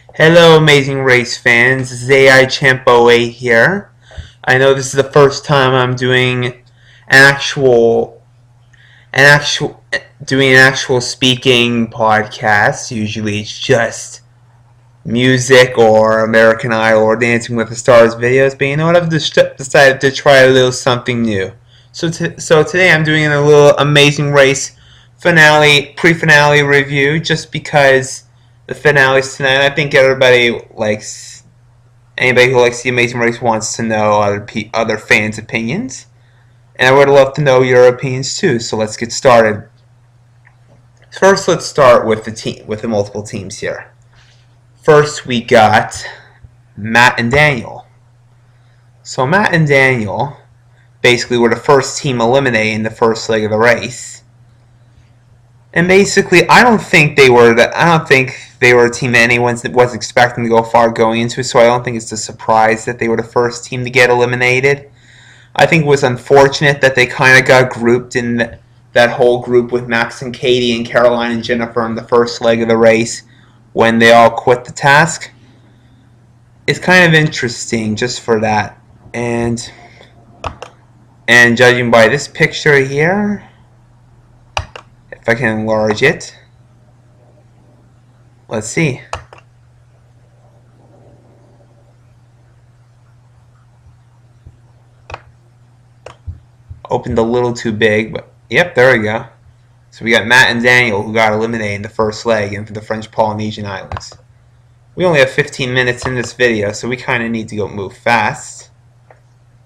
Hello, Amazing Race fans. This is AI Champ OA here. I know this is the first time I'm doing an actual, doing an actual speaking podcast. Usually, it's just music or American Idol or Dancing with the Stars videos. But you know what? I've decided to try a little something new. So today I'm doing a little Amazing Race pre-finale review, just because the finale's tonight. I think anybody who likes the Amazing Race wants to know other fans' opinions, and I would love to know your opinions too. So let's get started. First, let's start with the multiple teams here. First, we got Matt and Daniel. So Matt and Daniel basically were the first team eliminated in the first leg of the race. And basically, I don't think they were a team that anyone was expecting to go far going into, so I don't think it's a surprise that they were the first team to get eliminated. I think it was unfortunate that they kind of got grouped in that whole group with Max and Katie and Caroline and Jennifer in the first leg of the race when they all quit the task. It's kind of interesting just for that. And judging by this picture here, if I can enlarge it, let's see. Opened a little too big, but yep, there we go. So we got Matt and Daniel who got eliminated in the first leg and for the French Polynesian Islands. We only have 15 minutes in this video, so we kind of need to move fast.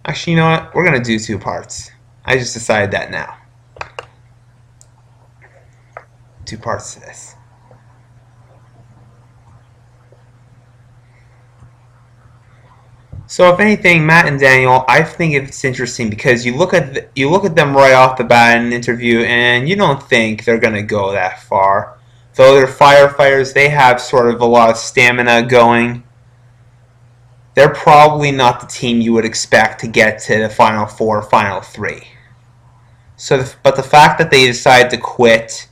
Actually, you know what? We're going to do 2 parts. I just decided that now. 2 parts to this. So if anything, Matt and Daniel, I think it's interesting because you look at them right off the bat in an interview, and you don't think they're going to go that far. Though they're firefighters, they have sort of a lot of stamina going. They're probably not the team you would expect to get to the Final 4, Final 3. But the fact that they decided to quit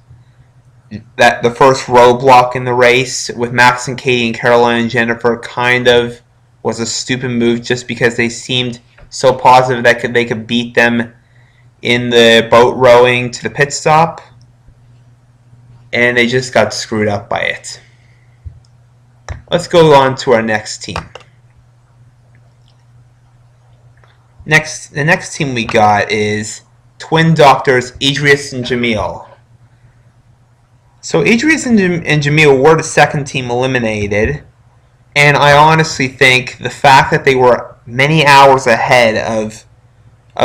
the first roadblock in the race with Max and Katie and Caroline and Jennifer kind of was a stupid move, just because they seemed so positive that they could beat them in the boat rowing to the pit stop, and they just got screwed up by it. Let's go on to our next team. The next team we got is twin doctors Idris and Jamil. So Idris and Jamil were the second team eliminated, and I honestly think the fact that they were many hours ahead of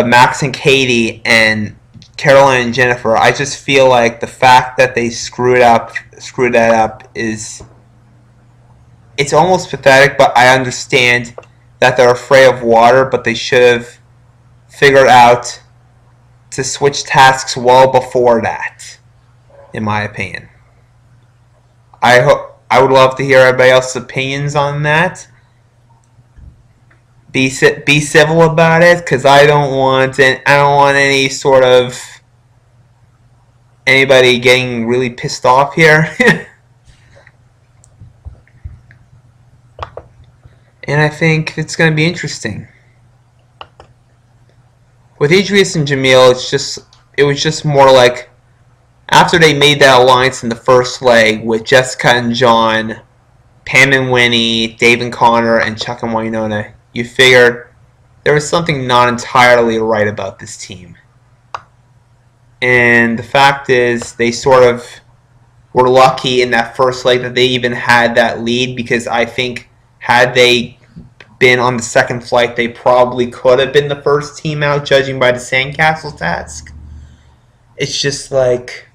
Max and Katie and Caroline and Jennifer, I just feel like the fact that they screwed that up it's almost pathetic, but I understand that they're afraid of water, but they should have figured out to switch tasks well before that, in my opinion. I would love to hear everybody else's opinions on that. Be civil about it, because I don't want any sort of anybody getting really pissed off here. And I think it's going to be interesting. With Idris and Jamil, it was just more like, after they made that alliance in the first leg with Jessica and John, Pam and Winnie, Dave and Connor, and Chuck and Wynonna, you figured there was something not entirely right about this team. And the fact is, they sort of were lucky in that first leg that they even had that lead, because I think had they been on the second flight, they probably could have been the first team out, judging by the sandcastle task. It's just like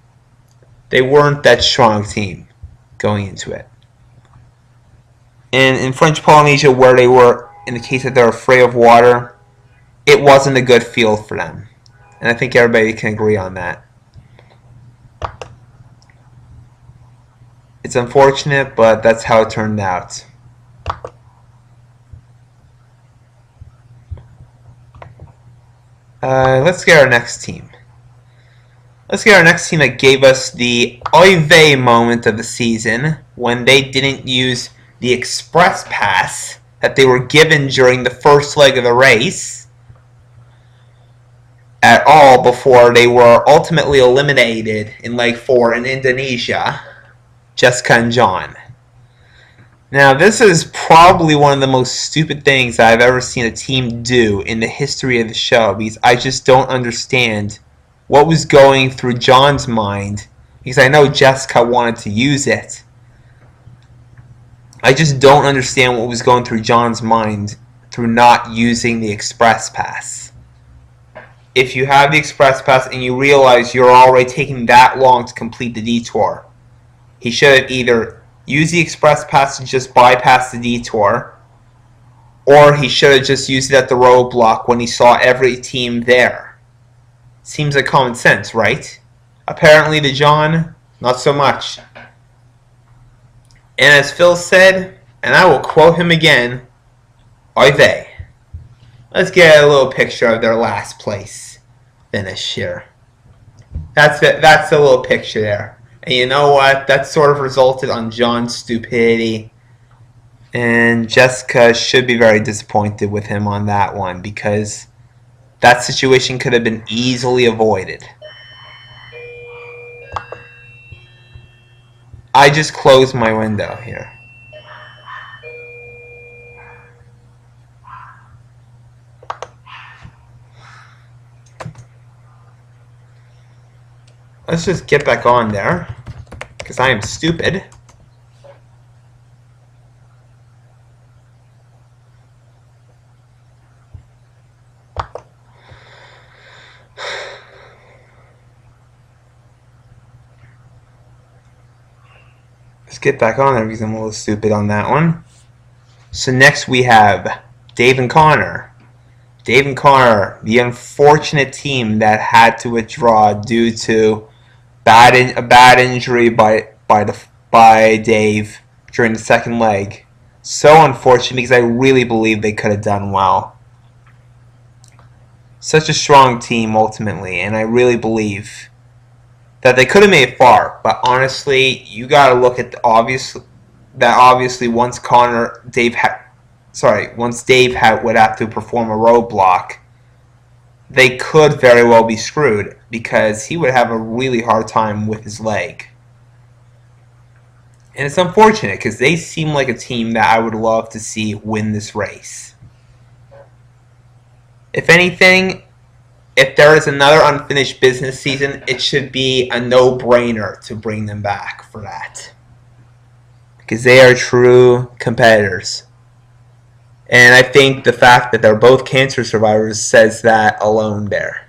they weren't that strong team going into it. And in French Polynesia, where they were, in the case that they're afraid of water, it wasn't a good field for them. And I think everybody can agree on that. It's unfortunate, but that's how it turned out. Let's get our next team. Let's get our next team that gave us the oy vey moment of the season when they didn't use the express pass that they were given during the first leg of the race at all before they were ultimately eliminated in leg 4 in Indonesia, Jessica and John. Now, this is probably one of the most stupid things I've ever seen a team do in the history of the show, because I just don't understand what was going through John's mind, because I know Jessica wanted to use it. I just don't understand what was going through John's mind through not using the express pass. If you have the express pass and you realize you're already taking that long to complete the detour, he should have either used the express pass to just bypass the detour, or he should have just used it at the roadblock when he saw every team there. Seems like common sense, right? Apparently to John, not so much. And as Phil said, and I will quote him again, oy vey. Let's get a little picture of their last place finish here. That's it. That's a little picture there. And you know what? That sort of resulted on John's stupidity. And Jessica should be very disappointed with him on that one, because that situation could have been easily avoided. I just closed my window here. Let's just get back on there, because I am stupid. Let's get back on there because I'm a little stupid on that one. So next we have Dave and Connor. Dave and Connor, the unfortunate team that had to withdraw due to a bad injury by Dave during the second leg. So unfortunate, because I really believe they could have done well. Such a strong team ultimately, and I really believe that they could have made it far. But honestly, you got to look at obviously once Dave would have to perform a roadblock, they could very well be screwed, because he would have a really hard time with his leg. And it's unfortunate, because they seem like a team that I would love to see win this race. If anything, if there is another unfinished business season, it should be a no-brainer to bring them back for that, because they are true competitors. And I think the fact that they're both cancer survivors says that alone there.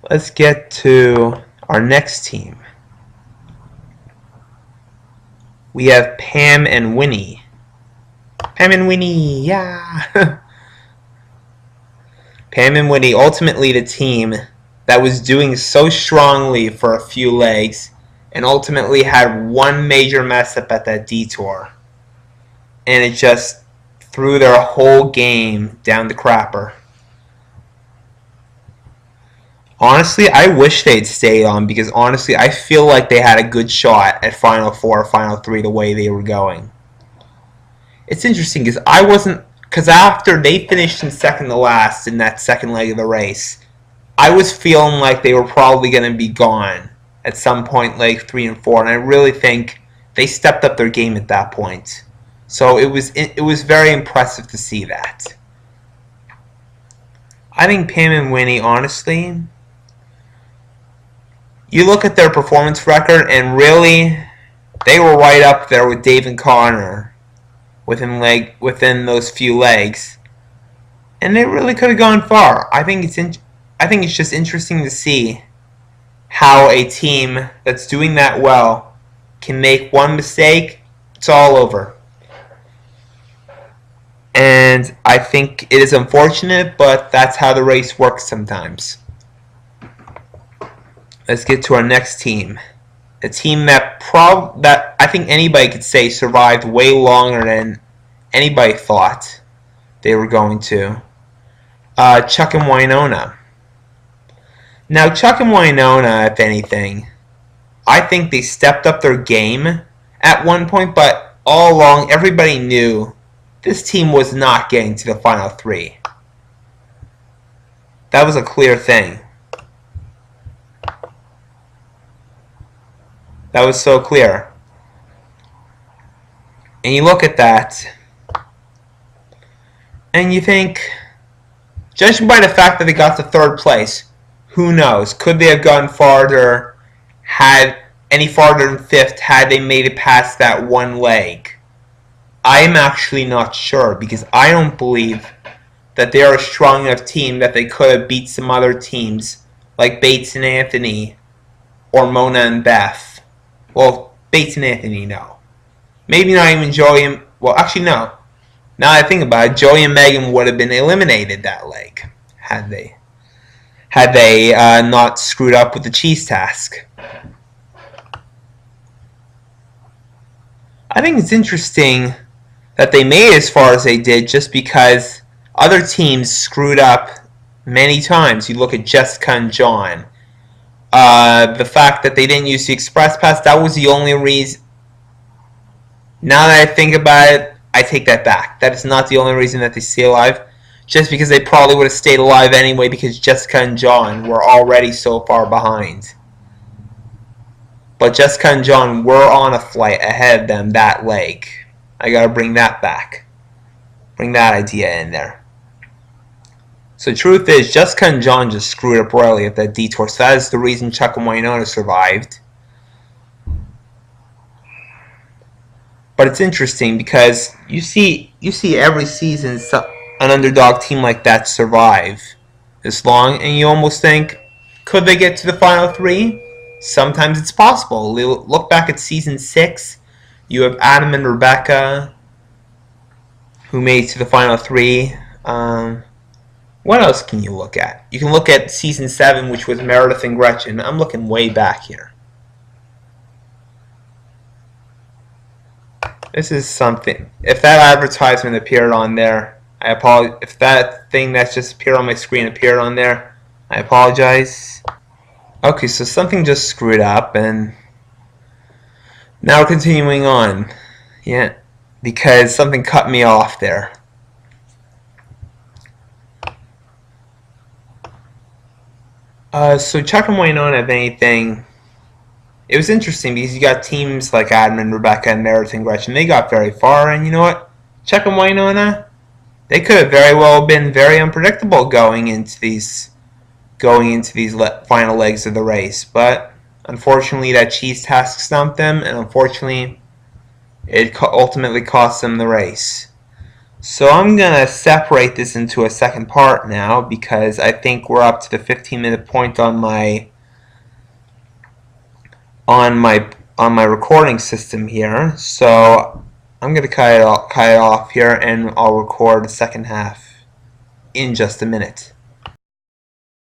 Let's get to our next team. We have Pam and Winnie. Pam and Winnie, yeah! Pam and Winnie, ultimately the team that was doing so strongly for a few legs and ultimately had one major mess up at that detour. And it just threw their whole game down the crapper. Honestly, I wish they'd stayed on, because honestly, I feel like they had a good shot at Final 4 or Final 3 the way they were going. It's interesting, because after they finished in second to last in that second leg of the race, I was feeling like they were probably going to be gone at some point, leg 3 and 4, and I really think they stepped up their game at that point. So it was very impressive to see that. I think Pam and Winnie, honestly, you look at their performance record, and really, they were right up there with Dave and Connor within those few legs, and they really could have gone far. I think it's just interesting to see how a team that's doing that well can make one mistake, it's all over. And I think it is unfortunate, but that's how the race works sometimes. Let's get to our next team. A team that I think anybody could say survived way longer than anybody thought they were going to. Chuck and Winona. Now, Chuck and Winona, if anything, I think they stepped up their game at one point, but all along everybody knew this team was not getting to the final three. That was a clear thing. That was so clear. And you look at that, and you think, judging by the fact that they got to third place, who knows? Could they have gone farther, had any farther than fifth, had they made it past that one leg? I'm actually not sure, because I don't believe that they are a strong enough team that they could have beat some other teams like Bates and Anthony or Mona and Beth. Well, Bates and Anthony, no. Maybe not even Joey and... Well, actually, no. Now that I think about it, Joey and Megan would have been eliminated that leg had they not screwed up with the cheese task. I think it's interesting that they made it as far as they did just because other teams screwed up many times. You look at Jessica and John. The fact that they didn't use the Express Pass, that was the only reason. Now that I think about it, I take that back. That is not the only reason that they stay alive. Just because they probably would have stayed alive anyway because Jessica and John were already so far behind. But Jessica and John were on a flight ahead of them that leg. I gotta bring that back. Bring that idea in there. So the truth is, Jessica and John just screwed up royally at that detour. So that is the reason Chuck and Wynonna survived. But it's interesting because you see every season an underdog team like that survive this long, and you almost think, could they get to the final three? Sometimes it's possible. Look back at season 6. You have Adam and Rebecca who made it to the final three. What else can you look at? You can look at season 7, which was Meredith and Gretchen. I'm looking way back here. This is something. If that advertisement appeared on there, I apologize. If that thing that's just appeared on my screen appeared on there, I apologize. Okay, so something just screwed up, and now we're continuing on. Yeah, because something cut me off there. So Chuck and Wynonna, if anything, it was interesting because you got teams like Adam and Rebecca and Meredith and Gretchen. They got very far, and you know what? Chuck and Wynonna, they could have very well been very unpredictable going into these final legs of the race. But unfortunately, that cheese task stumped them, and unfortunately, it ultimately cost them the race. So I'm going to separate this into a second part now because I think we're up to the 15-minute point on my recording system here. So I'm going to cut it off here, and I'll record the second half in just a minute.